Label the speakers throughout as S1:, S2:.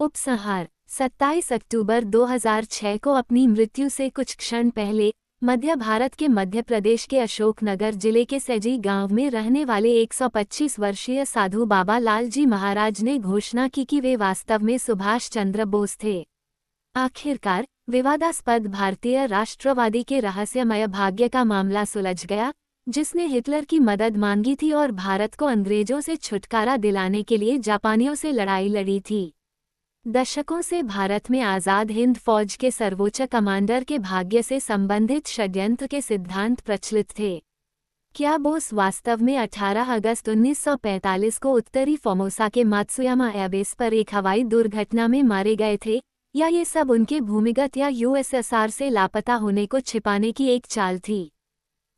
S1: उपसंहार 27 अक्टूबर 2006 को अपनी मृत्यु से कुछ क्षण पहले मध्य भारत के मध्य प्रदेश के अशोकनगर जिले के सैजी गांव में रहने वाले 125 वर्षीय साधु बाबा लालजी महाराज ने घोषणा की कि वे वास्तव में सुभाष चंद्र बोस थे। आखिरकार विवादास्पद भारतीय राष्ट्रवादी के रहस्यमय भाग्य का मामला सुलझ गया, जिसने हिटलर की मदद मांगी थी और भारत को अंग्रेजों से छुटकारा दिलाने के लिए जापानियों से लड़ाई लड़ी थी। दशकों से भारत में आज़ाद हिंद फौज के सर्वोच्च कमांडर के भाग्य से संबंधित षड्यंत्र के सिद्धांत प्रचलित थे। क्या बोस वास्तव में 18 अगस्त 1945 को उत्तरी फॉर्मोसा के मात्सुयामा एयरबेस पर एक हवाई दुर्घटना में मारे गए थे, या ये सब उनके भूमिगत या यूएसएसआर से लापता होने को छिपाने की एक चाल थी?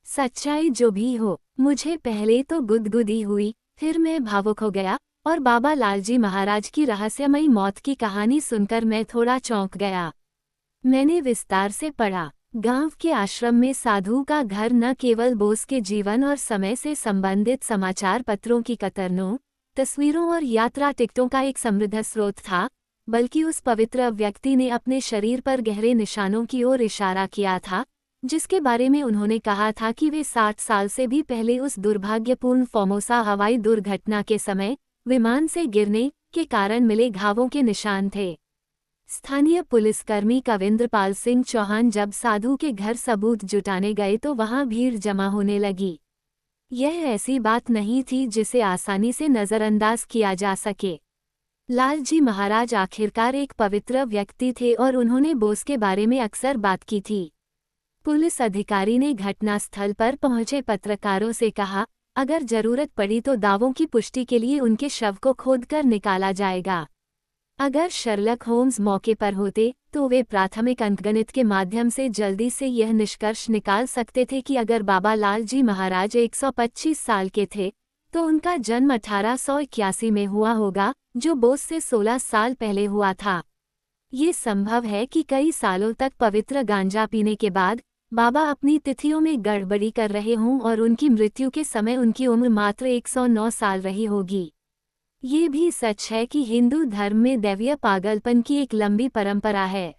S1: सच्चाई जो भी हो, मुझे पहले तो गुदगुदी हुई, फिर मैं भावुक हो गया और बाबा लालजी महाराज की रहस्यमयी मौत की कहानी सुनकर मैं थोड़ा चौंक गया। मैंने विस्तार से पढ़ा। गांव के आश्रम में साधु का घर न केवल बोस के जीवन और समय से संबंधित समाचार पत्रों की कतरनों, तस्वीरों और यात्रा टिकटों का एक समृद्ध स्रोत था, बल्कि उस पवित्र व्यक्ति ने अपने शरीर पर गहरे निशानों की ओर इशारा किया था, जिसके बारे में उन्होंने कहा था कि वे 60 साल से भी पहले उस दुर्भाग्यपूर्ण फॉर्मोसा हवाई दुर्घटना के समय विमान से गिरने के कारण मिले घावों के निशान थे। स्थानीय पुलिसकर्मी कविंद्रपाल सिंह चौहान जब साधु के घर सबूत जुटाने गए तो वहां भीड़ जमा होने लगी। यह ऐसी बात नहीं थी जिसे आसानी से नज़रअंदाज किया जा सके। लालजी महाराज आखिरकार एक पवित्र व्यक्ति थे और उन्होंने बोस के बारे में अक्सर बात की थी। पुलिस अधिकारी ने घटनास्थल पर पहुंचे पत्रकारों से कहा, अगर जरूरत पड़ी तो दावों की पुष्टि के लिए उनके शव को खोदकर निकाला जाएगा। अगर शर्लक होम्स मौके पर होते तो वे प्राथमिक अंकगणित के माध्यम से जल्दी से यह निष्कर्ष निकाल सकते थे कि अगर बाबा लालजी महाराज 125 साल के थे तो उनका जन्म 1881 में हुआ होगा, जो बोस से 16 साल पहले हुआ था। ये संभव है कि कई सालों तक पवित्र गांजा पीने के बाद बाबा अपनी तिथियों में गड़बड़ी कर रहे हों और उनकी मृत्यु के समय उनकी उम्र मात्र 109 साल रही होगी। ये भी सच है कि हिंदू धर्म में दैवीय पागलपन की एक लंबी परंपरा है।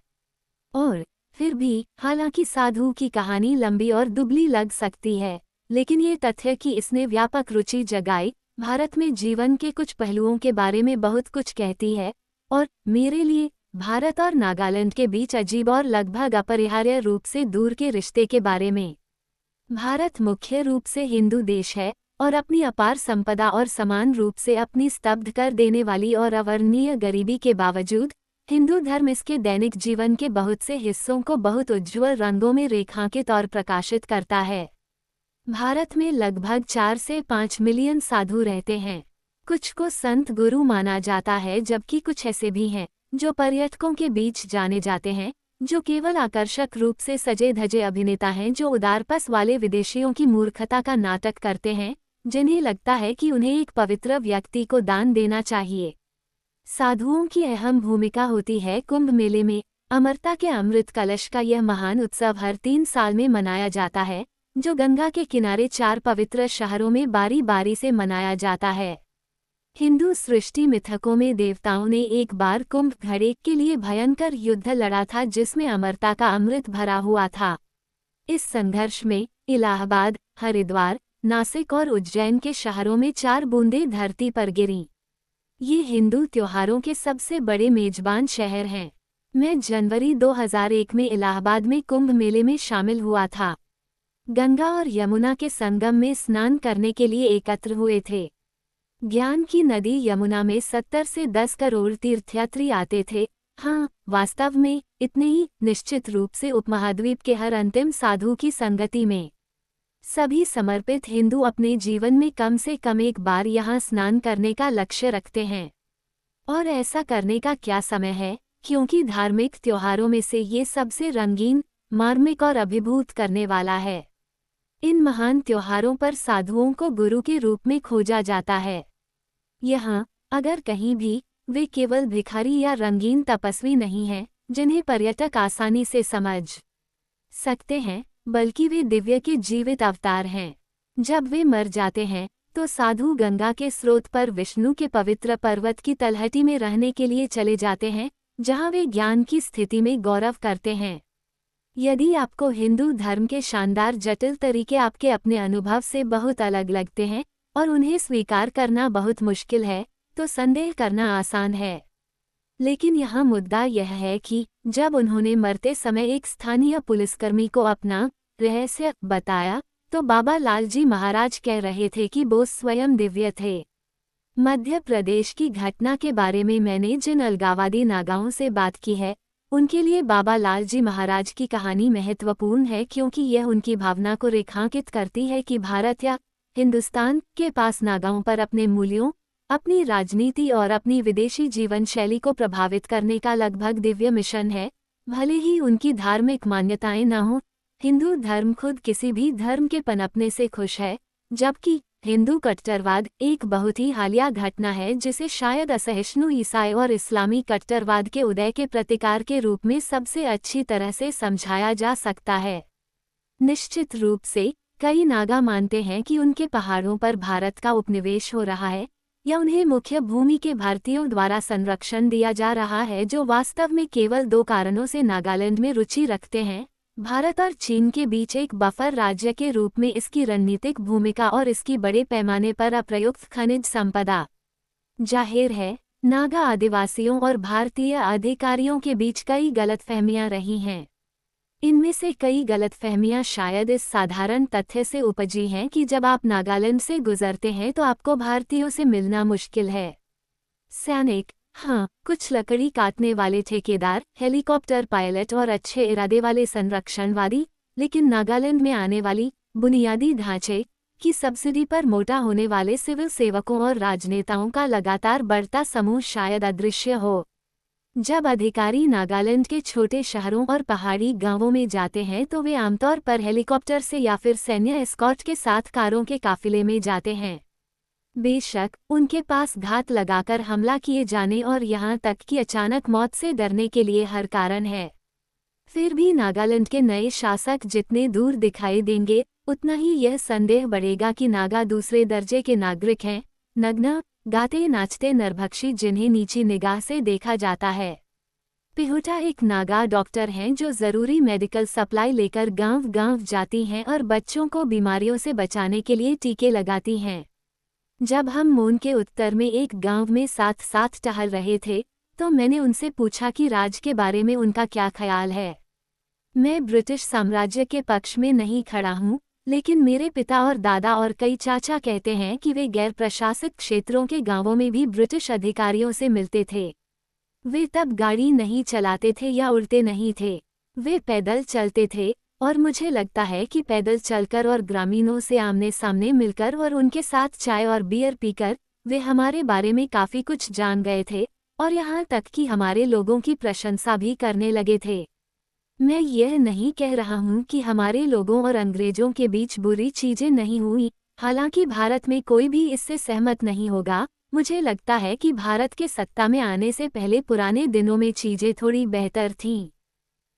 S1: और फिर भी, हालांकि साधु की कहानी लंबी और दुबली लग सकती है, लेकिन ये तथ्य कि इसने व्यापक रुचि जगाई, भारत में जीवन के कुछ पहलुओं के बारे में बहुत कुछ कहती है, और मेरे लिए भारत और नागालैंड के बीच अजीब और लगभग अपरिहार्य रूप से दूर के रिश्ते के बारे में। भारत मुख्य रूप से हिंदू देश है और अपनी अपार संपदा और समान रूप से अपनी स्तब्ध कर देने वाली और अवर्णनीय गरीबी के बावजूद हिंदू धर्म इसके दैनिक जीवन के बहुत से हिस्सों को बहुत उज्ज्वल रंगों में रेखांकित और प्रकाशित करता है। भारत में लगभग 4 से 5 मिलियन साधु रहते हैं। कुछ को संत गुरु माना जाता है, जबकि कुछ ऐसे भी हैं जो पर्यटकों के बीच जाने जाते हैं, जो केवल आकर्षक रूप से सजे धजे अभिनेता हैं जो उदारपस वाले विदेशियों की मूर्खता का नाटक करते हैं, जिन्हें लगता है कि उन्हें एक पवित्र व्यक्ति को दान देना चाहिए। साधुओं की अहम भूमिका होती है कुंभ मेले में। अमरता के अमृत कलश का यह महान उत्सव हर 3 साल में मनाया जाता है, जो गंगा के किनारे 4 पवित्र शहरों में बारी बारी से मनाया जाता है। हिंदू सृष्टि मिथकों में देवताओं ने एक बार कुंभ घड़े के लिए भयंकर युद्ध लड़ा था, जिसमें अमरता का अमृत भरा हुआ था। इस संघर्ष में इलाहाबाद, हरिद्वार, नासिक और उज्जैन के शहरों में 4 बूंदें धरती पर गिरीं। ये हिंदू त्योहारों के सबसे बड़े मेजबान शहर हैं। मैं जनवरी 2001 में इलाहाबाद में कुंभ मेले में शामिल हुआ था। गंगा और यमुना के संगम में स्नान करने के लिए एकत्र हुए थे। ज्ञान की नदी यमुना में 70 से 10 करोड़ तीर्थयात्री आते थे। हाँ, वास्तव में इतने ही, निश्चित रूप से उपमहाद्वीप के हर अंतिम साधु की संगति में। सभी समर्पित हिंदू अपने जीवन में कम से कम एक बार यहाँ स्नान करने का लक्ष्य रखते हैं। और ऐसा करने का क्या समय है, क्योंकि धार्मिक त्योहारों में से ये सबसे रंगीन, मार्मिक और अभिभूत करने वाला है। इन महान त्योहारों पर साधुओं को गुरु के रूप में खोजा जाता है। यहाँ, अगर कहीं भी, वे केवल भिखारी या रंगीन तपस्वी नहीं हैं जिन्हें पर्यटक आसानी से समझ सकते हैं, बल्कि वे दिव्य के जीवित अवतार हैं। जब वे मर जाते हैं तो साधु गंगा के स्रोत पर विष्णु के पवित्र पर्वत की तलहटी में रहने के लिए चले जाते हैं, जहां वे ज्ञान की स्थिति में गौरव करते हैं। यदि आपको हिंदू धर्म के शानदार जटिल तरीके आपके अपने अनुभव से बहुत अलग लगते हैं और उन्हें स्वीकार करना बहुत मुश्किल है, तो संदेह करना आसान है। लेकिन यहाँ मुद्दा यह है कि जब उन्होंने मरते समय एक स्थानीय पुलिसकर्मी को अपना रहस्य बताया, तो बाबा लालजी महाराज कह रहे थे कि वो स्वयं दिव्य थे। मध्य प्रदेश की घटना के बारे में मैंने जिन अलगाववादी नागाओं से बात की है, उनके लिए बाबा लालजी महाराज की कहानी महत्वपूर्ण है, क्योंकि यह उनकी भावना को रेखांकित करती है कि भारत या हिंदुस्तान के पास नागाओं पर अपने मूल्यों, अपनी राजनीति और अपनी विदेशी जीवन शैली को प्रभावित करने का लगभग दिव्य मिशन है। भले ही उनकी धार्मिक मान्यताएं न हों, हिंदू धर्म खुद किसी भी धर्म के पनपने से खुश है, जबकि हिंदू कट्टरवाद एक बहुत ही हालिया घटना है जिसे शायद असहिष्णु ईसाई और इस्लामी कट्टरवाद के उदय के प्रतिकार के रूप में सबसे अच्छी तरह से समझाया जा सकता है। निश्चित रूप से कई नागा मानते हैं कि उनके पहाड़ों पर भारत का उपनिवेश हो रहा है या उन्हें मुख्य भूमि के भारतीयों द्वारा संरक्षण दिया जा रहा है, जो वास्तव में केवल दो कारणों से नागालैंड में रुचि रखते हैं: भारत और चीन के बीच एक बफर राज्य के रूप में इसकी रणनीतिक भूमिका और इसकी बड़े पैमाने पर अप्रयुक्त खनिज संपदा। जाहिर है, नागा आदिवासियों और भारतीय अधिकारियों के बीच कई गलतफहमियां रही हैं। इनमें से कई गलतफहमियां शायद इस साधारण तथ्य से उपजी हैं कि जब आप नागालैंड से गुजरते हैं तो आपको भारतीयों से मिलना मुश्किल है। सैनिक, हाँ, कुछ लकड़ी काटने वाले ठेकेदार, हेलीकॉप्टर पायलट और अच्छे इरादे वाले संरक्षणवादी, लेकिन नागालैंड में आने वाली बुनियादी ढांचे की सब्सिडी पर मोटा होने वाले सिविल सेवकों और राजनेताओं का लगातार बढ़ता समूह शायद अदृश्य हो। जब अधिकारी नागालैंड के छोटे शहरों और पहाड़ी गांवों में जाते हैं तो वे आमतौर पर हेलीकॉप्टर से या फिर सैन्य एस्कॉर्ट के साथ कारों के काफिले में जाते हैं। बेशक उनके पास घात लगाकर हमला किए जाने और यहाँ तक कि अचानक मौत से डरने के लिए हर कारण है। फिर भी नागालैंड के नए शासक जितने दूर दिखाई देंगे, उतना ही यह संदेह बढ़ेगा कि नागा दूसरे दर्जे के नागरिक हैं, नग्न, गाते नाचते नरभक्षी जिन्हें नीची निगाह से देखा जाता है। पिहुटा एक नागा डॉक्टर हैं जो जरूरी मेडिकल सप्लाई लेकर गांव-गांव जाती हैं और बच्चों को बीमारियों से बचाने के लिए टीके लगाती हैं। जब हम मोन के उत्तर में एक गांव में साथ साथ टहल रहे थे, तो मैंने उनसे पूछा कि राज के बारे में उनका क्या ख्याल है। मैं ब्रिटिश साम्राज्य के पक्ष में नहीं खड़ा हूँ, लेकिन मेरे पिता और दादा और कई चाचा कहते हैं कि वे गैर प्रशासित क्षेत्रों के गांवों में भी ब्रिटिश अधिकारियों से मिलते थे। वे तब गाड़ी नहीं चलाते थे या उड़ते नहीं थे, वे पैदल चलते थे, और मुझे लगता है कि पैदल चलकर और ग्रामीणों से आमने सामने मिलकर और उनके साथ चाय और बियर पीकर वे हमारे बारे में काफ़ी कुछ जान गए थे और यहाँ तक कि हमारे लोगों की प्रशंसा भी करने लगे थे। मैं यह नहीं कह रहा हूँ कि हमारे लोगों और अंग्रेजों के बीच बुरी चीज़ें नहीं हुई, हालांकि भारत में कोई भी इससे सहमत नहीं होगा। मुझे लगता है कि भारत के सत्ता में आने से पहले पुराने दिनों में चीज़ें थोड़ी बेहतर थीं।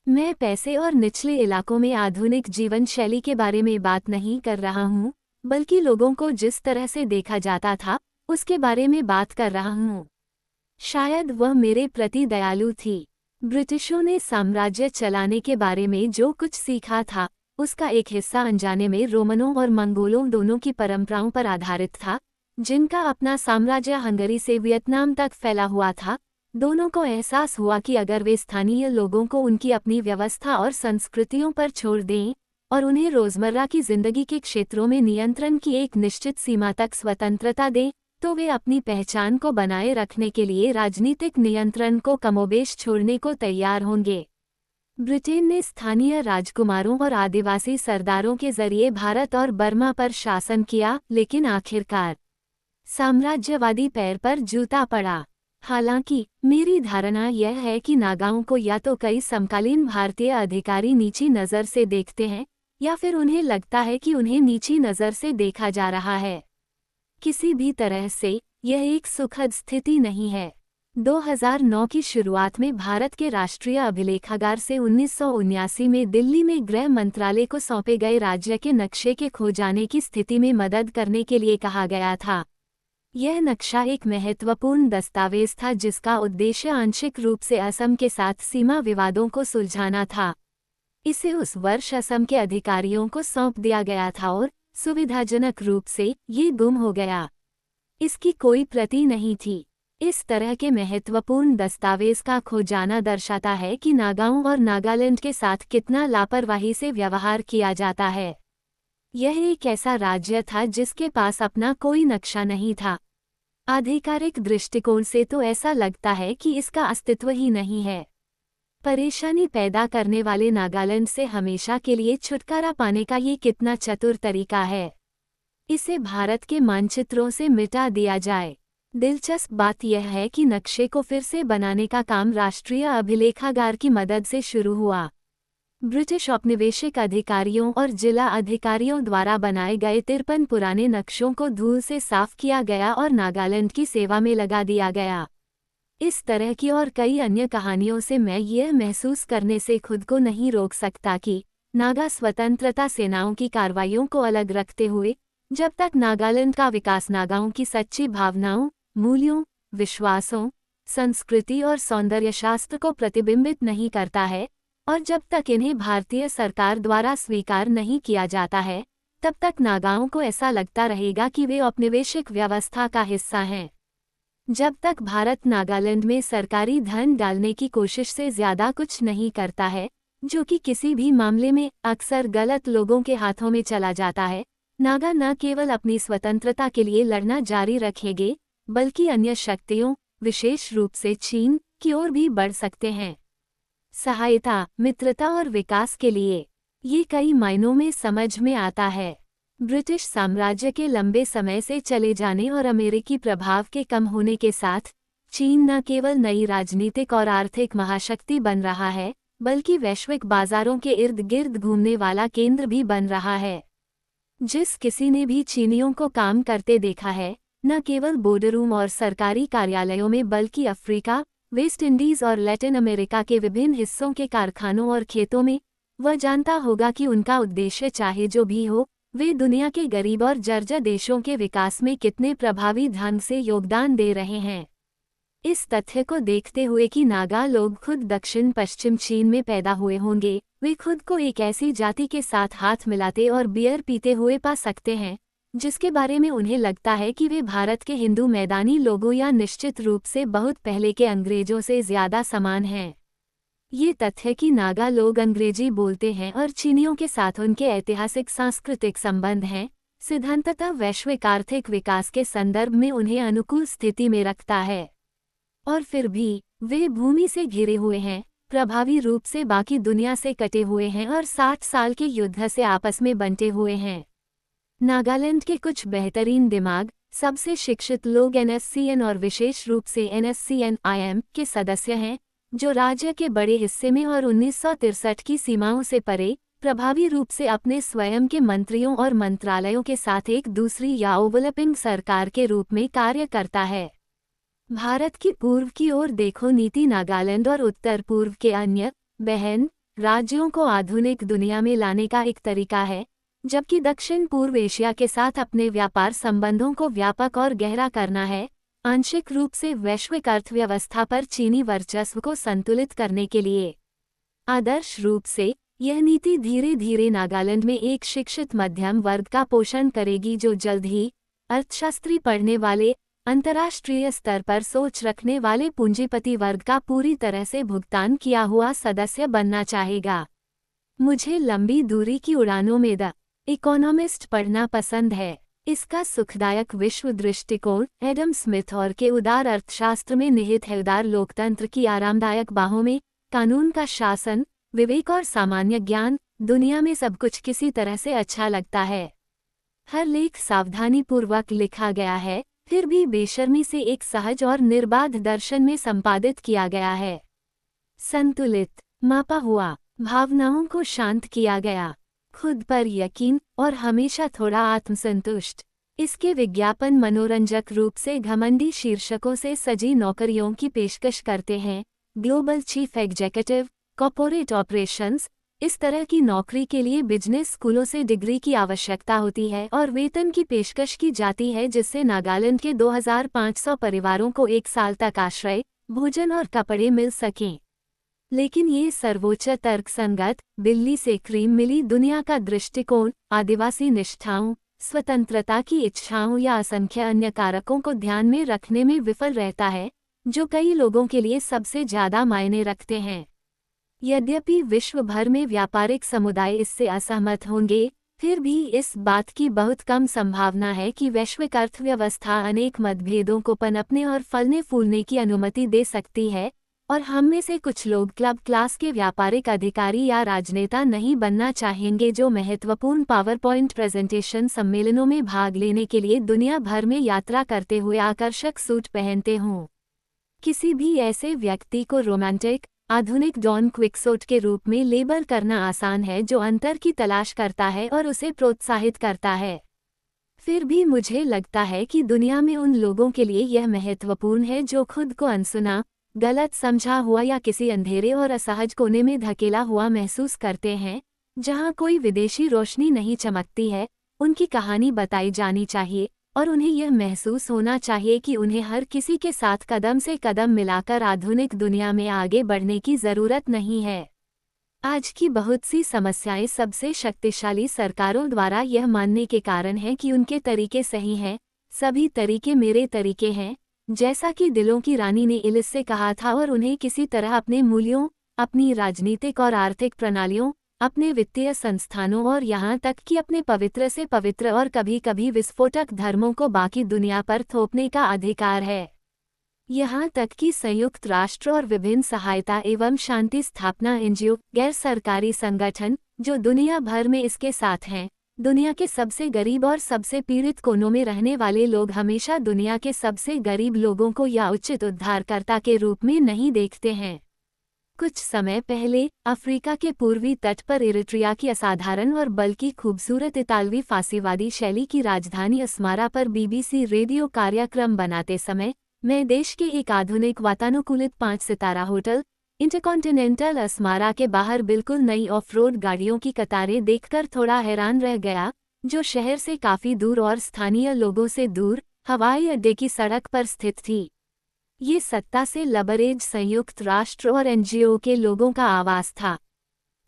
S1: मैं पैसे और निचले इलाकों में आधुनिक जीवन शैली के बारे में बात नहीं कर रहा हूँ, बल्कि लोगों को जिस तरह से देखा जाता था उसके बारे में बात कर रहा हूँ। शायद वह मेरे प्रति दयालु थी। ब्रिटिशों ने साम्राज्य चलाने के बारे में जो कुछ सीखा था, उसका एक हिस्सा अनजाने में रोमनों और मंगोलों दोनों की परंपराओं पर आधारित था, जिनका अपना साम्राज्य हंगरी से वियतनाम तक फैला हुआ था। दोनों को एहसास हुआ कि अगर वे स्थानीय लोगों को उनकी अपनी व्यवस्था और संस्कृतियों पर छोड़ दें और उन्हें रोजमर्रा की जिंदगी के क्षेत्रों में नियंत्रण की एक निश्चित सीमा तक स्वतंत्रता दें, तो वे अपनी पहचान को बनाए रखने के लिए राजनीतिक नियंत्रण को कमोबेश छोड़ने को तैयार होंगे। ब्रिटेन ने स्थानीय राजकुमारों और आदिवासी सरदारों के जरिए भारत और बर्मा पर शासन किया, लेकिन आखिरकार साम्राज्यवादी पैर पर जूता पड़ा। हालांकि मेरी धारणा यह है कि नागाओं को या तो कई समकालीन भारतीय अधिकारी नीची नज़र से देखते हैं या फिर उन्हें लगता है कि उन्हें नीची नज़र से देखा जा रहा है। किसी भी तरह से यह एक सुखद स्थिति नहीं है। 2009 की शुरुआत में भारत के राष्ट्रीय अभिलेखागार से 1979 में दिल्ली में गृह मंत्रालय को सौंपे गए राज्य के नक्शे के खो जाने की स्थिति में मदद करने के लिए कहा गया था। यह नक्शा एक महत्वपूर्ण दस्तावेज था जिसका उद्देश्य आंशिक रूप से असम के साथ सीमा विवादों को सुलझाना था। इसे उस वर्ष असम के अधिकारियों को सौंप दिया गया था और सुविधाजनक रूप से ये गुम हो गया। इसकी कोई प्रति नहीं थी। इस तरह के महत्वपूर्ण दस्तावेज का खो जाना दर्शाता है कि नागाओं और नागालैंड के साथ कितना लापरवाही से व्यवहार किया जाता है। यह एक ऐसा राज्य था जिसके पास अपना कोई नक्शा नहीं था। आधिकारिक दृष्टिकोण से तो ऐसा लगता है कि इसका अस्तित्व ही नहीं है। परेशानी पैदा करने वाले नागालैंड से हमेशा के लिए छुटकारा पाने का ये कितना चतुर तरीका है। इसे भारत के मानचित्रों से मिटा दिया जाए। दिलचस्प बात यह है कि नक्शे को फिर से बनाने का काम राष्ट्रीय अभिलेखागार की मदद से शुरू हुआ। ब्रिटिश औपनिवेशिक अधिकारियों और जिला अधिकारियों द्वारा बनाए गए 53 पुराने नक्शों को धूल से साफ किया गया और नागालैंड की सेवा में लगा दिया गया। इस तरह की और कई अन्य कहानियों से मैं यह महसूस करने से खुद को नहीं रोक सकता कि नागा स्वतंत्रता सेनाओं की कार्रवाइयों को अलग रखते हुए, जब तक नागालैंड का विकास नागाओं की सच्ची भावनाओं, मूल्यों, विश्वासों, संस्कृति और सौंदर्यशास्त्र को प्रतिबिंबित नहीं करता है, और जब तक इन्हें भारतीय सरकार द्वारा स्वीकार नहीं किया जाता है, तब तक नागाओं को ऐसा लगता रहेगा कि वे औपनिवेशिक व्यवस्था का हिस्सा हैं। जब तक भारत नागालैंड में सरकारी धन डालने की कोशिश से ज्यादा कुछ नहीं करता है, जो कि किसी भी मामले में अक्सर गलत लोगों के हाथों में चला जाता है, नागा न केवल अपनी स्वतंत्रता के लिए लड़ना जारी रखेंगे, बल्कि अन्य शक्तियों, विशेष रूप से चीन, की ओर भी बढ़ सकते हैं। सहायता, मित्रता और विकास के लिए ये कई मायनों में समझ में आता है। ब्रिटिश साम्राज्य के लंबे समय से चले जाने और अमेरिकी प्रभाव के कम होने के साथ चीन न केवल नई राजनीतिक और आर्थिक महाशक्ति बन रहा है, बल्कि वैश्विक बाजारों के इर्द गिर्द घूमने वाला केंद्र भी बन रहा है। जिस किसी ने भी चीनियों को काम करते देखा है, न केवल बोर्डरूम और सरकारी कार्यालयों में बल्कि अफ्रीका, वेस्ट इंडीज और लैटिन अमेरिका के विभिन्न हिस्सों के कारखानों और खेतों में, वह जानता होगा कि उनका उद्देश्य चाहे जो भी हो, वे दुनिया के गरीब और जर्जर देशों के विकास में कितने प्रभावी ढंग से योगदान दे रहे हैं। इस तथ्य को देखते हुए कि नागा लोग खुद दक्षिण पश्चिम चीन में पैदा हुए होंगे, वे खुद को एक ऐसी जाति के साथ हाथ मिलाते और बियर पीते हुए पा सकते हैं, जिसके बारे में उन्हें लगता है कि वे भारत के हिंदू मैदानी लोगों या निश्चित रूप से बहुत पहले के अंग्रेजों से ज्यादा समान हैं। ये तथ्य कि नागा लोग अंग्रेजी बोलते हैं और चीनियों के साथ उनके ऐतिहासिक सांस्कृतिक संबंध हैं, सिद्धांततः वैश्विक आर्थिक विकास के संदर्भ में उन्हें अनुकूल स्थिति में रखता है। और फिर भी वे भूमि से घिरे हुए हैं, प्रभावी रूप से बाकी दुनिया से कटे हुए हैं और 60 साल के युद्ध से आपस में बंटे हुए हैं। नागालैंड के कुछ बेहतरीन दिमाग, सबसे शिक्षित लोग NSCN और विशेष रूप से NSCN-IM के सदस्य हैं, जो राज्य के बड़े हिस्से में और 1963 की सीमाओं से परे, प्रभावी रूप से अपने स्वयं के मंत्रियों और मंत्रालयों के साथ एक दूसरी या ओवरलैपिंग सरकार के रूप में कार्य करता है। भारत की पूर्व की ओर देखो नीति नागालैंड और उत्तर पूर्व के अन्य बहन राज्यों को आधुनिक दुनिया में लाने का एक तरीका है, जबकि दक्षिण पूर्व एशिया के साथ अपने व्यापार संबंधों को व्यापक और गहरा करना है, आंशिक रूप से वैश्विक अर्थव्यवस्था पर चीनी वर्चस्व को संतुलित करने के लिए। आदर्श रूप से यह नीति धीरे धीरे नागालैंड में एक शिक्षित मध्यम वर्ग का पोषण करेगी जो जल्द ही अर्थशास्त्री पढ़ने वाले, अंतर्राष्ट्रीय स्तर पर सोच रखने वाले पूंजीपति वर्ग का पूरी तरह से भुगतान किया हुआ सदस्य बनना चाहेगा। मुझे लंबी दूरी की उड़ानों में द इकोनॉमिस्ट पढ़ना पसंद है। इसका सुखदायक विश्व दृष्टिकोण एडम स्मिथ और के उदार अर्थशास्त्र में निहित है। उदार लोकतंत्र की आरामदायक बाहों में कानून का शासन, विवेक और सामान्य ज्ञान, दुनिया में सब कुछ किसी तरह से अच्छा लगता है। हर लेख सावधानीपूर्वक लिखा गया है, फिर भी बेशर्मी से एक सहज और निर्बाध दर्शन में संपादित किया गया है। संतुलित, मापा हुआ, भावनाओं को शांत किया गया, खुद पर यकीन और हमेशा थोड़ा आत्मसंतुष्ट। इसके विज्ञापन मनोरंजक रूप से घमंडी शीर्षकों से सजी नौकरियों की पेशकश करते हैं। Global chief executive, corporate operations, इस तरह की नौकरी के लिए बिजनेस स्कूलों से डिग्री की आवश्यकता होती है और वेतन की पेशकश की जाती है जिससे नागालैंड के 2500 परिवारों को 1 साल तक आश्रय, भोजन और कपड़े मिल सकें। लेकिन ये सर्वोच्च तर्कसंगत, बिल्ली से क्रीम मिली दुनिया का दृष्टिकोण, आदिवासी निष्ठाओं, स्वतंत्रता की इच्छाओं या असंख्य अन्य कारकों को ध्यान में रखने में विफल रहता है, जो कई लोगों के लिए सबसे ज्यादा मायने रखते हैं। यद्यपि विश्व भर में व्यापारिक समुदाय इससे असहमत होंगे, फिर भी इस बात की बहुत कम संभावना है कि वैश्विक अर्थव्यवस्था अनेक मतभेदों को पनपने और फलने फूलने की अनुमति दे सकती है, और हम में से कुछ लोग क्लब क्लास के व्यापारिक अधिकारी या राजनेता नहीं बनना चाहेंगे जो महत्वपूर्ण पावरपॉइंट प्रेजेंटेशन सम्मेलनों में भाग लेने के लिए दुनिया भर में यात्रा करते हुए आकर्षक सूट पहनते हों। किसी भी ऐसे व्यक्ति को रोमांटिक, आधुनिक डॉन क्विक्सोट के रूप में लेबल करना आसान है जो अंतर की तलाश करता है और उसे प्रोत्साहित करता है। फिर भी मुझे लगता है कि दुनिया में उन लोगों के लिए यह महत्वपूर्ण है जो खुद को अनसुना, गलत समझा हुआ या किसी अंधेरे और असहज कोने में धकेला हुआ महसूस करते हैं, जहां कोई विदेशी रोशनी नहीं चमकती है। उनकी कहानी बताई जानी चाहिए और उन्हें यह महसूस होना चाहिए कि उन्हें हर किसी के साथ कदम से कदम मिलाकर आधुनिक दुनिया में आगे बढ़ने की ज़रूरत नहीं है। आज की बहुत सी समस्याएं सबसे शक्तिशाली सरकारों द्वारा यह मानने के कारण हैं कि उनके तरीके सही हैं, सभी तरीके मेरे तरीके हैं, जैसा कि दिलों की रानी ने इलिस से कहा था, और उन्हें किसी तरह अपने मूल्यों, अपनी राजनीतिक और आर्थिक प्रणालियों, अपने वित्तीय संस्थानों और यहाँ तक कि अपने पवित्र से पवित्र और कभी कभी विस्फोटक धर्मों को बाकी दुनिया पर थोपने का अधिकार है। यहाँ तक कि संयुक्त राष्ट्र और विभिन्न सहायता एवं शांति स्थापना एनजीओ, गैर सरकारी संगठन जो दुनिया भर में इसके साथ हैं, दुनिया के सबसे गरीब और सबसे पीड़ित कोनों में रहने वाले लोग हमेशा दुनिया के सबसे गरीब लोगों को या उचित उद्धारकर्ता के रूप में नहीं देखते हैं। कुछ समय पहले अफ्रीका के पूर्वी तट पर इरिट्रिया की असाधारण और बल्कि खूबसूरत इतालवी फांसीवादी शैली की राजधानी अस्मारा पर बीबीसी रेडियो कार्यक्रम बनाते समय मैं देश के एक आधुनिक वातानुकूलित 5 सितारा होटल इंटरकॉन्टिनेंटल अस्मारा के बाहर बिल्कुल नई ऑफ-रोड गाड़ियों की कतारें देखकर थोड़ा हैरान रह गया, जो शहर से काफ़ी दूर और स्थानीय लोगों से दूर हवाई अड्डे की सड़क पर स्थित थी। ये सत्ता से लबरेज संयुक्त राष्ट्र और एनजीओ के लोगों का आवास था।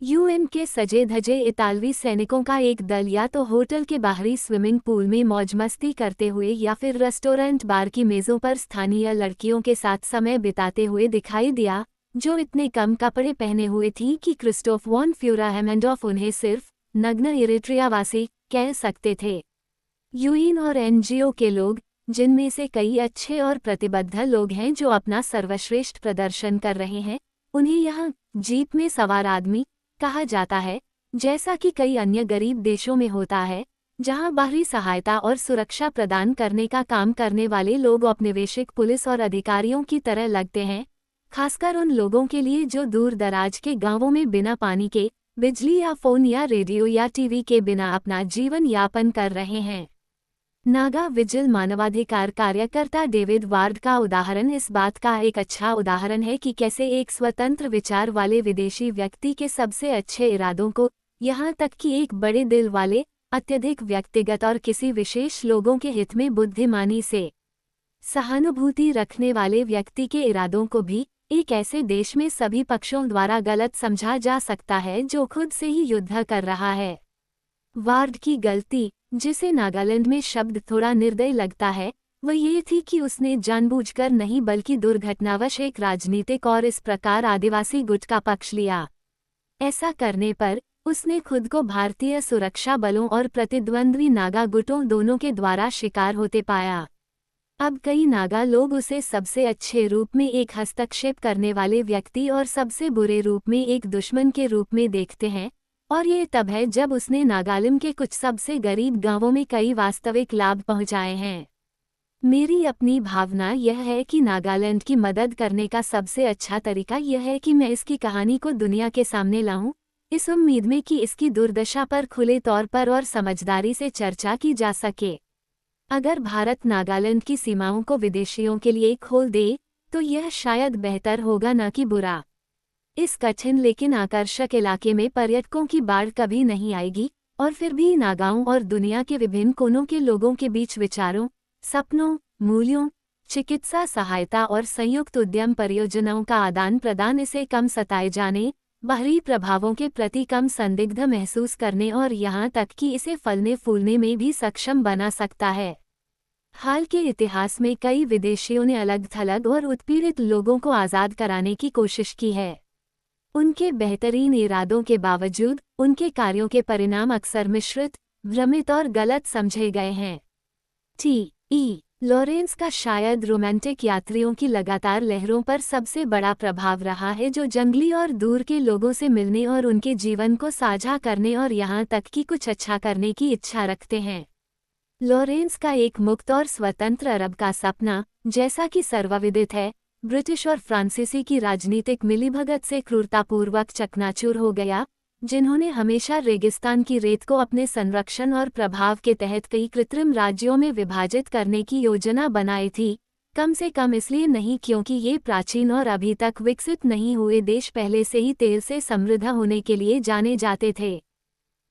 S1: यूएन के सजे धजे इतालवी सैनिकों का एक दल या तो होटल के बाहरी स्विमिंग पूल में मौज मस्ती करते हुए या फिर रेस्टोरेंट बार की मेज़ों पर स्थानीय लड़कियों के साथ समय बिताते हुए दिखाई दिया, जो इतने कम कपड़े पहने हुए थी कि क्रिस्टोफ वॉन फ्यूराहेमेंडोफ उन्हें सिर्फ नग्न इरिट्रियावासी कह सकते थे। यूएन और एनजीओ के लोग, जिनमें से कई अच्छे और प्रतिबद्ध लोग हैं जो अपना सर्वश्रेष्ठ प्रदर्शन कर रहे हैं, उन्हें यहाँ जीप में सवार आदमी कहा जाता है, जैसा कि कई अन्य गरीब देशों में होता है, जहां बाहरी सहायता और सुरक्षा प्रदान करने का काम करने वाले लोग औपनिवेशिक पुलिस और अधिकारियों की तरह लगते हैं, खासकर उन लोगों के लिए जो दूर दराज के गांवों में बिना पानी के, बिजली या फ़ोन या रेडियो या टीवी के बिना अपना जीवन यापन कर रहे हैं। नागा विजिल मानवाधिकार कार्यकर्ता डेविड वार्ड का उदाहरण इस बात का एक अच्छा उदाहरण है कि कैसे एक स्वतंत्र विचार वाले विदेशी व्यक्ति के सबसे अच्छे इरादों को, यहाँ तक कि एक बड़े दिल वाले, अत्यधिक व्यक्तिगत और किसी विशेष लोगों के हित में बुद्धिमानी से सहानुभूति रखने वाले व्यक्ति के इरादों को भी एक ऐसे देश में सभी पक्षों द्वारा गलत समझा जा सकता है जो खुद से ही युद्ध कर रहा है। वार्ड की गलती, जिसे नागालैंड में शब्द थोड़ा निर्दयी लगता है, वह ये थी कि उसने जानबूझकर नहीं बल्कि दुर्घटनावश एक राजनीतिक और इस प्रकार आदिवासी गुट का पक्ष लिया। ऐसा करने पर उसने खुद को भारतीय सुरक्षा बलों और प्रतिद्वंद्वी नागा गुटों दोनों के द्वारा शिकार होते पाया। अब कई नागा लोग उसे सबसे अच्छे रूप में एक हस्तक्षेप करने वाले व्यक्ति और सबसे बुरे रूप में एक दुश्मन के रूप में देखते हैं, और ये तब है जब उसने नागालैंड के कुछ सबसे गरीब गांवों में कई वास्तविक लाभ पहुंचाए हैं। मेरी अपनी भावना यह है कि नागालैंड की मदद करने का सबसे अच्छा तरीका यह है कि मैं इसकी कहानी को दुनिया के सामने लाऊं, इस उम्मीद में कि इसकी दुर्दशा पर खुले तौर पर और समझदारी से चर्चा की जा सके। अगर भारत नागालैंड की सीमाओं को विदेशियों के लिए खोल दे तो यह शायद बेहतर होगा न कि बुरा। इस कठिन लेकिन आकर्षक इलाके में पर्यटकों की बाढ़ कभी नहीं आएगी, और फिर भी नागाओं और दुनिया के विभिन्न कोनों के लोगों के बीच विचारों, सपनों, मूल्यों, चिकित्सा सहायता और संयुक्त उद्यम परियोजनाओं का आदान प्रदान इसे कम सताए जाने, बाहरी प्रभावों के प्रति कम संदिग्ध महसूस करने और यहाँ तक कि इसे फलने फूलने में भी सक्षम बना सकता है। हाल के इतिहास में कई विदेशियों ने अलग थलग और उत्पीड़ित लोगों को आज़ाद कराने की कोशिश की है। उनके बेहतरीन इरादों के बावजूद उनके कार्यों के परिणाम अक्सर मिश्रित, भ्रमित और गलत समझे गए हैं। टी.ई. लॉरेंस का शायद रोमांटिक यात्रियों की लगातार लहरों पर सबसे बड़ा प्रभाव रहा है, जो जंगली और दूर के लोगों से मिलने और उनके जीवन को साझा करने और यहाँ तक कि कुछ अच्छा करने की इच्छा रखते हैं। लॉरेंस का एक मुक्त और स्वतंत्र अरब का सपना, जैसा कि सर्वविदित है, ब्रिटिश और फ्रांसीसी की राजनीतिक मिलीभगत से क्रूरतापूर्वक चकनाचूर हो गया, जिन्होंने हमेशा रेगिस्तान की रेत को अपने संरक्षण और प्रभाव के तहत कई कृत्रिम राज्यों में विभाजित करने की योजना बनाई थी, कम से कम इसलिए नहीं क्योंकि ये प्राचीन और अभी तक विकसित नहीं हुए देश पहले से ही तेल से समृद्ध होने के लिए जाने जाते थे।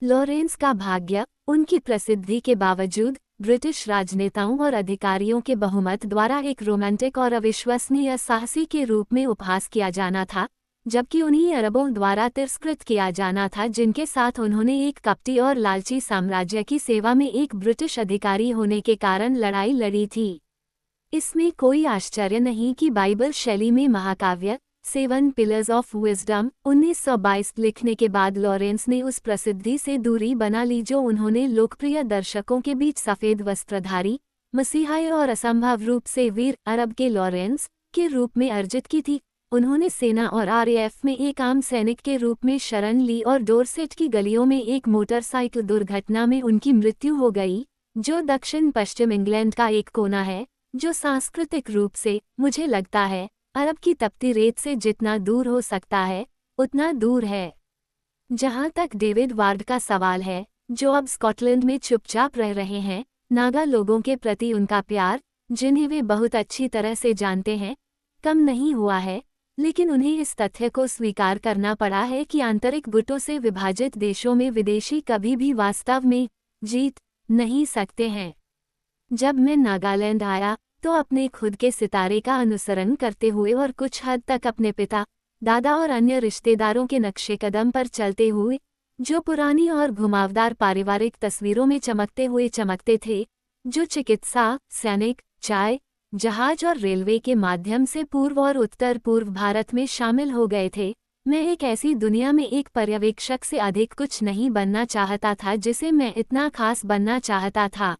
S1: लॉरेंस का भाग्य, उनकी प्रसिद्धि के बावजूद, ब्रिटिश राजनेताओं और अधिकारियों के बहुमत द्वारा एक रोमांटिक और अविश्वसनीय साहसी के रूप में उपहास किया जाना था, जबकि उन्हीं अरबों द्वारा तिरस्कृत किया जाना था जिनके साथ उन्होंने एक कपटी और लालची साम्राज्य की सेवा में एक ब्रिटिश अधिकारी होने के कारण लड़ाई लड़ी थी। इसमें कोई आश्चर्य नहीं कि बाइबल शैली में महाकाव्य सेवन पिलर्स ऑफ विजडम 1922 लिखने के बाद लॉरेंस ने उस प्रसिद्धि से दूरी बना ली जो उन्होंने लोकप्रिय दर्शकों के बीच सफ़ेद वस्त्रधारी, मसीहाई और असंभव रूप से वीर अरब के लॉरेंस के रूप में अर्जित की थी। उन्होंने सेना और आरएएफ में एक आम सैनिक के रूप में शरण ली और डोरसेट की गलियों में एक मोटरसाइकिल दुर्घटना में उनकी मृत्यु हो गई, जो दक्षिण पश्चिम इंग्लैंड का एक कोना है, जो सांस्कृतिक रूप से, मुझे लगता है, अरब की तपती रेत से जितना दूर हो सकता है, उतना दूर है। जहाँ तक डेविड वार्ड का सवाल है, जो अब स्कॉटलैंड में चुपचाप रह रहे हैं, नागा लोगों के प्रति उनका प्यार, जिन्हें वे बहुत अच्छी तरह से जानते हैं, कम नहीं हुआ है, लेकिन उन्हें इस तथ्य को स्वीकार करना पड़ा है कि आंतरिक गुटों से विभाजित देशों में विदेशी कभी भी वास्तव में जीत नहीं सकते हैं। जब मैं नागालैंड आया तो अपने खुद के सितारे का अनुसरण करते हुए और कुछ हद तक अपने पिता, दादा और अन्य रिश्तेदारों के नक्शे कदम पर चलते हुए, जो पुरानी और घुमावदार पारिवारिक तस्वीरों में चमकते थे, जो चिकित्सा, सैनिक, चाय, जहाज और रेलवे के माध्यम से पूर्व और उत्तर पूर्व भारत में शामिल हो गए थे, मैं एक ऐसी दुनिया में एक पर्यवेक्षक से अधिक कुछ नहीं बनना चाहता था जिसे मैं इतना खास बनना चाहता था।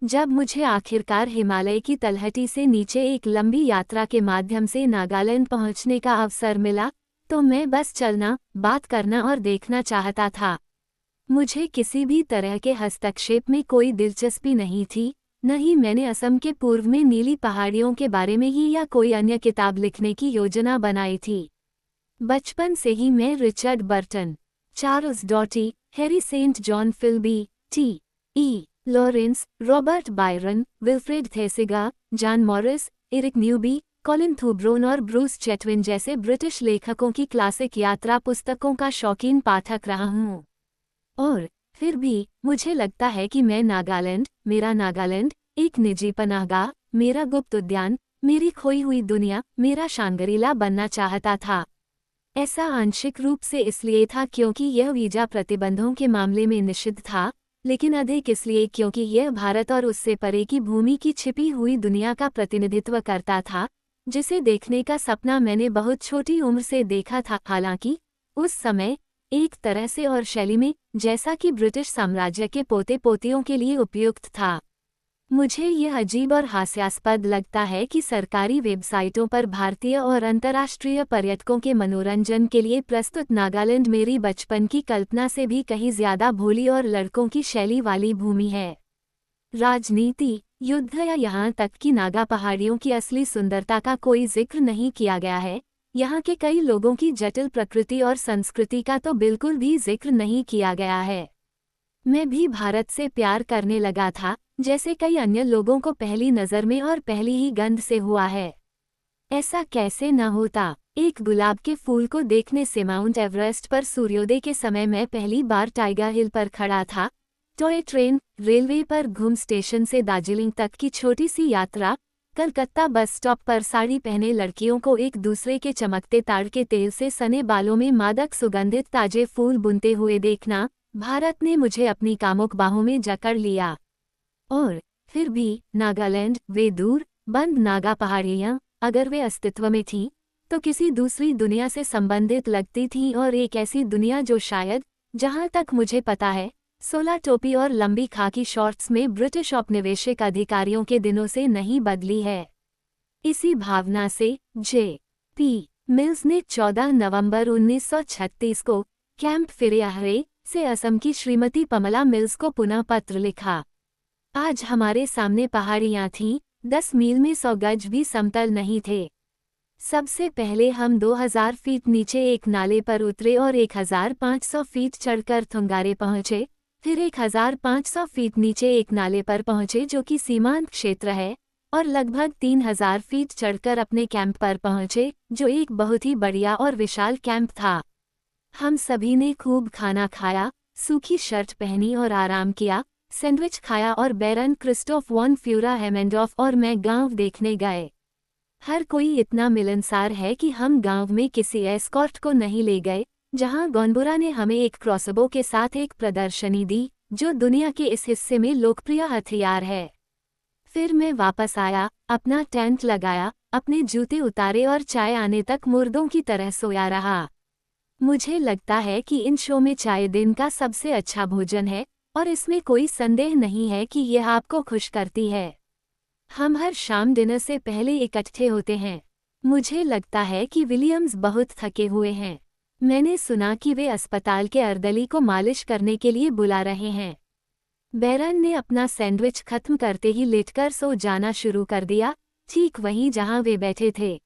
S1: जब मुझे आखिरकार हिमालय की तलहटी से नीचे एक लंबी यात्रा के माध्यम से नागालैंड पहुंचने का अवसर मिला, तो मैं बस चलना, बात करना और देखना चाहता था। मुझे किसी भी तरह के हस्तक्षेप में कोई दिलचस्पी नहीं थी, न ही मैंने असम के पूर्व में नीली पहाड़ियों के बारे में ही या कोई अन्य किताब लिखने की योजना बनाई थी। बचपन से ही मैं Richard Burton, Charles Doughty, Harry St John Philby, T E. Lawrence, Robert Byron, Wilfred Thesiger, John Morris, Eric Newby, Colin Thubron और ब्रूस चैटविन जैसे ब्रिटिश लेखकों की क्लासिक यात्रा पुस्तकों का शौकीन पाठक रहा हूँ। और फिर भी मुझे लगता है कि मैं नागालैंड, मेरा नागालैंड, एक निजी पनाहगाह, मेरा गुप्त उद्यान, मेरी खोई हुई दुनिया, मेरा शांगरीला बनना चाहता था। ऐसा आंशिक रूप से इसलिए था क्योंकि यह वीजा प्रतिबंधों के मामले में निषिद्ध था, लेकिन अधिक इसलिए क्योंकि यह भारत और उससे परे की भूमि की छिपी हुई दुनिया का प्रतिनिधित्व करता था, जिसे देखने का सपना मैंने बहुत छोटी उम्र से देखा था, हालांकि उस समय एक तरह से और शैली में, जैसा कि ब्रिटिश साम्राज्य के पोते पोतियों के लिए उपयुक्त था। मुझे यह अजीब और हास्यास्पद लगता है कि सरकारी वेबसाइटों पर भारतीय और अंतर्राष्ट्रीय पर्यटकों के मनोरंजन के लिए प्रस्तुत नागालैंड मेरी बचपन की कल्पना से भी कहीं ज्यादा भोली और लड़कों की शैली वाली भूमि है। राजनीति, युद्ध या यहाँ तक कि नागा पहाड़ियों की असली सुंदरता का कोई जिक्र नहीं किया गया है। यहाँ के कई लोगों की जटिल प्रकृति और संस्कृति का तो बिल्कुल भी जिक्र नहीं किया गया है। मैं भी भारत से प्यार करने लगा था, जैसे कई अन्य लोगों को पहली नज़र में और पहली ही गंध से हुआ है। ऐसा कैसे न होता। एक गुलाब के फूल को देखने से माउंट एवरेस्ट पर सूर्योदय के समय मैं पहली बार टाइगर हिल पर खड़ा था। टॉय ट्रेन, रेलवे पर घूम, स्टेशन से दार्जिलिंग तक की छोटी सी यात्रा, कलकत्ता बस स्टॉप पर साड़ी पहने लड़कियों को एक दूसरे के चमकते ताड़ के तेल से सने बालों में मादक सुगंधित ताजे फूल बुनते हुए देखना, भारत ने मुझे अपनी कामुक बाहों में जकड़ लिया। और फिर भी नागालैंड, वे दूर बंद नागा पहाड़ियाँ, अगर वे अस्तित्व में थीं तो किसी दूसरी दुनिया से संबंधित लगती थीं, और एक ऐसी दुनिया जो शायद, जहाँ तक मुझे पता है, 16 टोपी और लंबी खाकी शॉर्ट्स में ब्रिटिश औपनिवेशिक अधिकारियों के दिनों से नहीं बदली है। इसी भावना से जे.पी. मिल्स ने 14 नवंबर 1936 को कैंप फिरेहरे से असम की श्रीमती पमला मिल्स को पुनः पत्र लिखा। आज हमारे सामने पहाड़ियाँ थीं, 10 मील में 100 गज भी समतल नहीं थे। सबसे पहले हम 2000 फीट नीचे एक नाले पर उतरे और 1500 फीट चढ़कर थुंगारे पहुँचे, फिर 1500 फीट नीचे एक नाले पर पहुँचे जो कि सीमांत क्षेत्र है, और लगभग 3000 फीट चढ़कर अपने कैंप पर पहुँचे, जो एक बहुत ही बढ़िया और विशाल कैंप था। हम सभी ने खूब खाना खाया, सूखी शर्ट पहनी और आराम किया, सैंडविच खाया और बैरन क्रिस्टोफ वॉन फ्यूरा हेमेंडॉफ और मैं गांव देखने गए। हर कोई इतना मिलनसार है कि हम गांव में किसी एस्कॉर्ट को नहीं ले गए, जहां गोनबुरा ने हमें एक क्रॉसबो के साथ एक प्रदर्शनी दी, जो दुनिया के इस हिस्से में लोकप्रिय हथियार है। फिर मैं वापस आया, अपना टेंट लगाया, अपने जूते उतारे और चाय आने तक मुर्दों की तरह सोया रहा। मुझे लगता है कि इन शो में चाय दिन का सबसे अच्छा भोजन है, और इसमें कोई संदेह नहीं है कि यह आपको खुश करती है। हम हर शाम डिनर से पहले इकट्ठे होते हैं। मुझे लगता है कि विलियम्स बहुत थके हुए हैं। मैंने सुना कि वे अस्पताल के अर्दली को मालिश करने के लिए बुला रहे हैं। बैरन ने अपना सैंडविच खत्म करते ही लेटकर सो जाना शुरू कर दिया, ठीक वहीं जहां वे बैठे थे।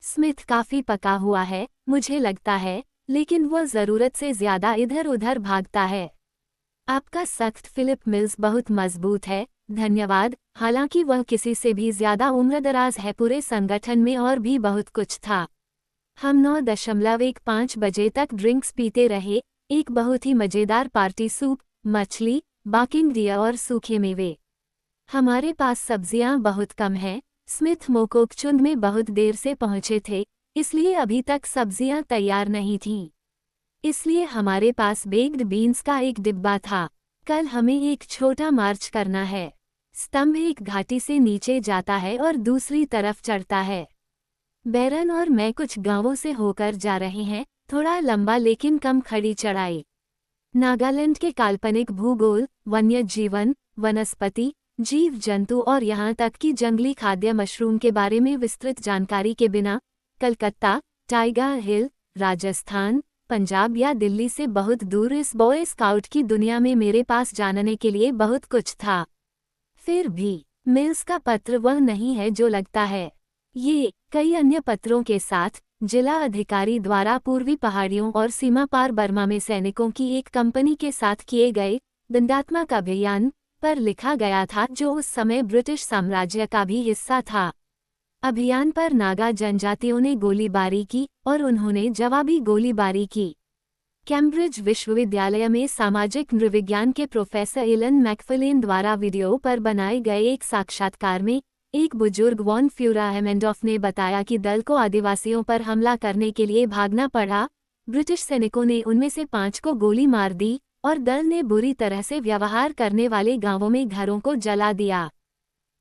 S1: स्मिथ काफी पका हुआ है, मुझे लगता है, लेकिन वह जरूरत से ज्यादा इधर उधर भागता है। आपका सख्त फिलिप मिल्स बहुत मजबूत है, धन्यवाद। हालांकि वह किसी से भी ज्यादा उम्रदराज है पूरे संगठन में, और भी बहुत कुछ था। हम 9:15 बजे तक ड्रिंक्स पीते रहे, एक बहुत ही मजेदार पार्टी, सूप, मछली, बाकिंग डियर और सूखे मेवे। हमारे पास सब्जियां बहुत कम हैं। स्मिथ मोकोकचुंग में बहुत देर से पहुंचे थे, इसलिए अभी तक सब्जियां तैयार नहीं थीं। इसलिए हमारे पास बेक्ड बीन्स का एक डिब्बा था। कल हमें एक छोटा मार्च करना है। स्तंभ एक घाटी से नीचे जाता है और दूसरी तरफ चढ़ता है। बैरन और मैं कुछ गांवों से होकर जा रहे हैं, थोड़ा लंबा लेकिन कम खड़ी चढ़ाई। नागालैंड के काल्पनिक भूगोल, वन्य जीवन, वनस्पति, जीव जंतु और यहाँ तक कि जंगली खाद्य मशरूम के बारे में विस्तृत जानकारी के बिना, कलकत्ता, टाइगर हिल, राजस्थान, पंजाब या दिल्ली से बहुत दूर इस बॉय स्काउट की दुनिया में मेरे पास जानने के लिए बहुत कुछ था। फिर भी मिल्स का पत्र वह नहीं है जो लगता है। ये कई अन्य पत्रों के साथ जिला अधिकारी द्वारा पूर्वी पहाड़ियों और सीमा पार बर्मा में सैनिकों की एक कंपनी के साथ किए गए दंडात्मक अभियान पर लिखा गया था, जो उस समय ब्रिटिश साम्राज्य का भी हिस्सा था। अभियान पर नागा जनजातियों ने गोलीबारी की और उन्होंने जवाबी गोलीबारी की। कैम्ब्रिज विश्वविद्यालय में सामाजिक नृविज्ञान के प्रोफेसर एलन मैकफलेन द्वारा वीडियो पर बनाए गए एक साक्षात्कार में एक बुजुर्ग वॉन फ्यूरा हेमेंडॉफ ने बताया कि दल को आदिवासियों पर हमला करने के लिए भागना पड़ा। ब्रिटिश सैनिकों ने उनमें से 5 को गोली मार दी और दल ने बुरी तरह से व्यवहार करने वाले गांवों में घरों को जला दिया।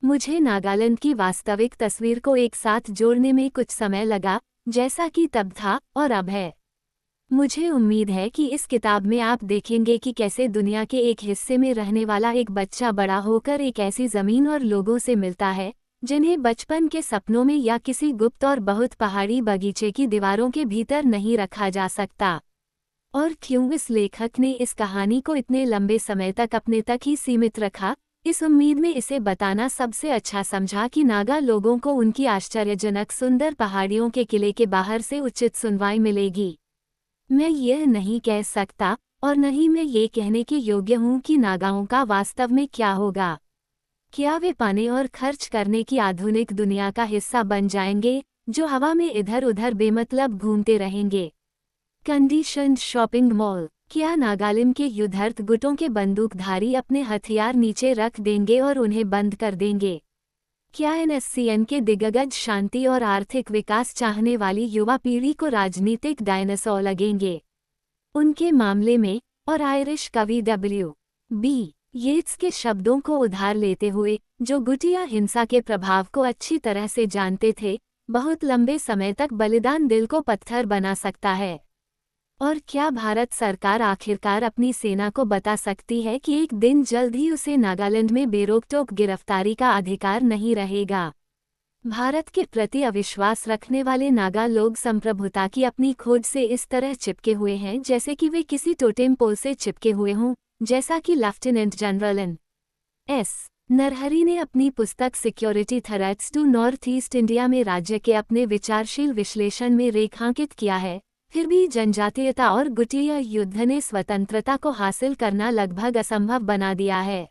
S1: मुझे नागालैंड की वास्तविक तस्वीर को एक साथ जोड़ने में कुछ समय लगा, जैसा कि तब था और अब है। मुझे उम्मीद है कि इस किताब में आप देखेंगे कि कैसे दुनिया के एक हिस्से में रहने वाला एक बच्चा बड़ा होकर एक ऐसी ज़मीन और लोगों से मिलता है जिन्हें बचपन के सपनों में या किसी गुप्त और बहुत पहाड़ी बगीचे की दीवारों के भीतर नहीं रखा जा सकता। और क्यों इस लेखक ने इस कहानी को इतने लंबे समय तक अपने तक ही सीमित रखा, इस उम्मीद में इसे बताना सबसे अच्छा समझा कि नागा लोगों को उनकी आश्चर्यजनक सुंदर पहाड़ियों के किले के बाहर से उचित सुनवाई मिलेगी। मैं यह नहीं कह सकता और न ही मैं ये कहने के योग्य हूँ कि नागाओं का वास्तव में क्या होगा। क्या वे पाने और खर्च करने की आधुनिक दुनिया का हिस्सा बन जाएंगे, जो हवा में इधर उधर बेमतलब घूमते रहेंगे? Conditioned shopping mall. क्या नागालैंड के युद्धरत गुटों के बंदूकधारी अपने हथियार नीचे रख देंगे और उन्हें बंद कर देंगे? क्या एनएससीएन के दिग्गज शांति और आर्थिक विकास चाहने वाली युवा पीढ़ी को राजनीतिक डायनासोर लगेंगे? उनके मामले में, और आयरिश कवि W.B. येट्स के शब्दों को उधार लेते हुए, जो गुटिया हिंसा के प्रभाव को अच्छी तरह से जानते थे, बहुत लंबे समय तक बलिदान दिल को पत्थर बना सकता है। और क्या भारत सरकार आखिरकार अपनी सेना को बता सकती है कि एक दिन जल्द ही उसे नागालैंड में बेरोकटोक गिरफ्तारी का अधिकार नहीं रहेगा? भारत के प्रति अविश्वास रखने वाले नागा लोग संप्रभुता की अपनी खोज से इस तरह चिपके हुए हैं जैसे कि वे किसी टोटेम पोल से चिपके हुए हों, जैसा कि लेफ्टिनेंट जनरल N.S. नरहरी ने अपनी पुस्तक security threats to North East India में राज्य के अपने विचारशील विश्लेषण में रेखांकित किया है। फिर भी जनजातीयता और गुटिया युद्ध ने स्वतंत्रता को हासिल करना लगभग असंभव बना दिया है।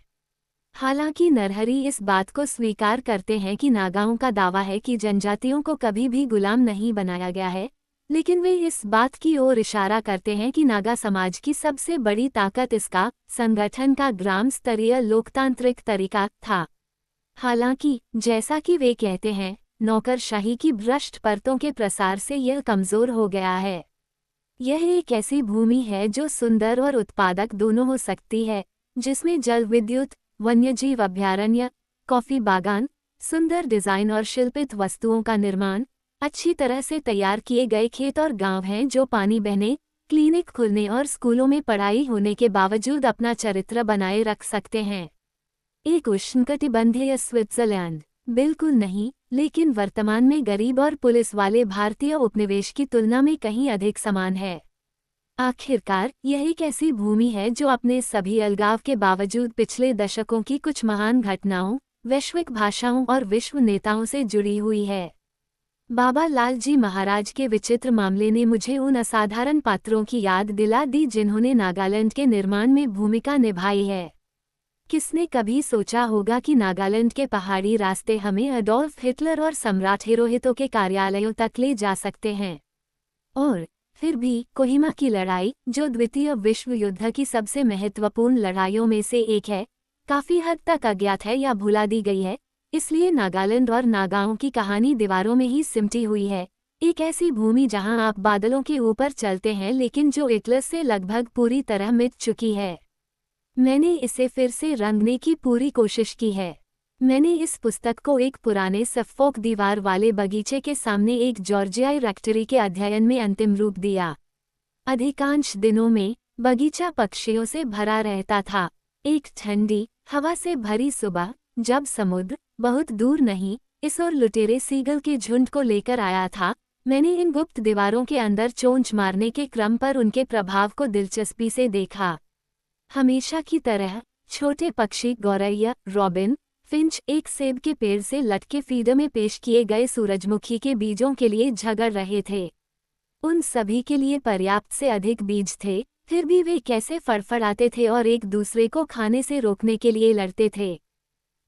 S1: हालांकि नरहरी इस बात को स्वीकार करते हैं कि नागाओं का दावा है कि जनजातियों को कभी भी गुलाम नहीं बनाया गया है, लेकिन वे इस बात की ओर इशारा करते हैं कि नागा समाज की सबसे बड़ी ताकत इसका संगठन का ग्राम स्तरीय लोकतांत्रिक तरीका था। हालांकि जैसा कि वे कहते हैं, नौकरशाही की भ्रष्ट परतों के प्रसार से यह कमजोर हो गया है। यह एक ऐसी भूमि है जो सुंदर और उत्पादक दोनों हो सकती है, जिसमें जल विद्युत, वन्यजीव अभयारण्य, कॉफी बागान, सुंदर डिजाइन और शिल्पित वस्तुओं का निर्माण, अच्छी तरह से तैयार किए गए खेत और गांव हैं जो पानी बहने, क्लिनिक खुलने और स्कूलों में पढ़ाई होने के बावजूद अपना चरित्र बनाए रख सकते हैं। एक उष्णकटिबंधीय स्विट्जरलैंड? बिल्कुल नहीं, लेकिन वर्तमान में गरीब और पुलिस वाले भारतीय उपनिवेश की तुलना में कहीं अधिक समान है। आखिरकार यह एक ऐसी भूमि है जो अपने सभी अलगाव के बावजूद पिछले दशकों की कुछ महान घटनाओं, वैश्विक भाषाओं और विश्व नेताओं से जुड़ी हुई है। बाबा लालजी महाराज के विचित्र मामले ने मुझे उन असाधारण पात्रों की याद दिला दी जिन्होंने नागालैंड के निर्माण में भूमिका निभाई है। किसने कभी सोचा होगा कि नागालैंड के पहाड़ी रास्ते हमें अडोल्फ हिटलर और सम्राट हिरोहितो के कार्यालयों तक ले जा सकते हैं? और फिर भी कोहिमा की लड़ाई, जो द्वितीय विश्व युद्ध की सबसे महत्वपूर्ण लड़ाइयों में से एक है, काफी हद तक अज्ञात है या भुला दी गई है। इसलिए नागालैंड और नागाओं की कहानी दीवारों में ही सिमटी हुई है, एक ऐसी भूमि जहां आप बादलों के ऊपर चलते हैं लेकिन जो एटलस से लगभग पूरी तरह मिट चुकी है। मैंने इसे फिर से रंगने की पूरी कोशिश की है। मैंने इस पुस्तक को एक पुराने सफोक दीवार वाले बगीचे के सामने एक जॉर्जियाई रेक्टरी के अध्ययन में अंतिम रूप दिया। अधिकांश दिनों में बगीचा पक्षियों से भरा रहता था। एक ठंडी हवा से भरी सुबह, जब समुद्र बहुत दूर नहीं, इस ओर लुटेरे सीगल के झुंड को लेकर आया था, मैंने इन गुप्त दीवारों के अंदर चोंच मारने के क्रम पर उनके प्रभाव को दिलचस्पी से देखा। हमेशा की तरह छोटे पक्षी गौरैया, रॉबिन, फिंच एक सेब के पेड़ से लटके फीडर में पेश किए गए सूरजमुखी के बीजों के लिए झगड़ रहे थे। उन सभी के लिए पर्याप्त से अधिक बीज थे, फिर भी वे कैसे फड़फड़ाते थे और एक दूसरे को खाने से रोकने के लिए लड़ते थे।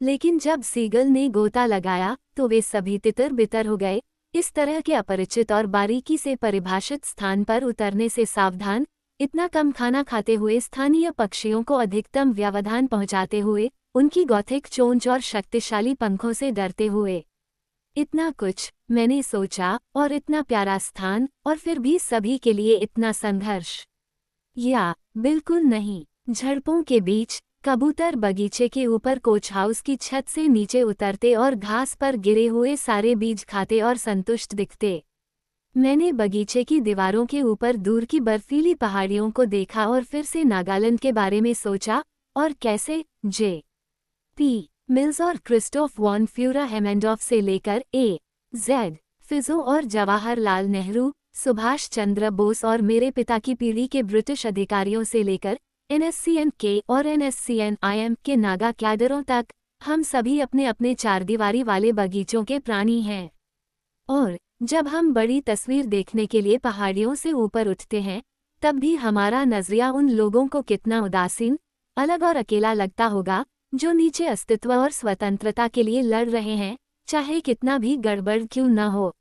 S1: लेकिन जब सीगल ने गोता लगाया तो वे सभी तितर बितर हो गए। इस तरह के अपरिचित और बारीकी से परिभाषित स्थान पर उतरने से सावधान, इतना कम खाना खाते हुए स्थानीय पक्षियों को अधिकतम व्यवधान पहुंचाते हुए, उनकी गौथिक चोंच और शक्तिशाली पंखों से डरते हुए। इतना कुछ मैंने सोचा, और इतना प्यारा स्थान, और फिर भी सभी के लिए इतना संघर्ष। या बिल्कुल नहीं। झड़पों के बीच कबूतर बगीचे के ऊपर कोच हाउस की छत से नीचे उतरते और घास पर गिरे हुए सारे बीज खाते और संतुष्ट दिखते। मैंने बगीचे की दीवारों के ऊपर दूर की बर्फीली पहाड़ियों को देखा और फिर से नागालैंड के बारे में सोचा, और कैसे J.P. मिल्स और क्रिस्टोफ वॉन फ्यूरा हेमेंडॉफ से लेकर A.Z. फिजो और जवाहरलाल नेहरू, सुभाष चंद्र बोस और मेरे पिता की पीढ़ी के ब्रिटिश अधिकारियों से लेकर NSCN के और NSCN-IM के नागा कैडरों तक, हम सभी अपने अपने चारदीवारी वाले बगीचों के प्राणी हैं। और जब हम बड़ी तस्वीर देखने के लिए पहाड़ियों से ऊपर उठते हैं, तब भी हमारा नजरिया उन लोगों को कितना उदासीन, अलग और अकेला लगता होगा जो नीचे अस्तित्व और स्वतंत्रता के लिए लड़ रहे हैं, चाहे कितना भी गड़बड़ क्यों न हो।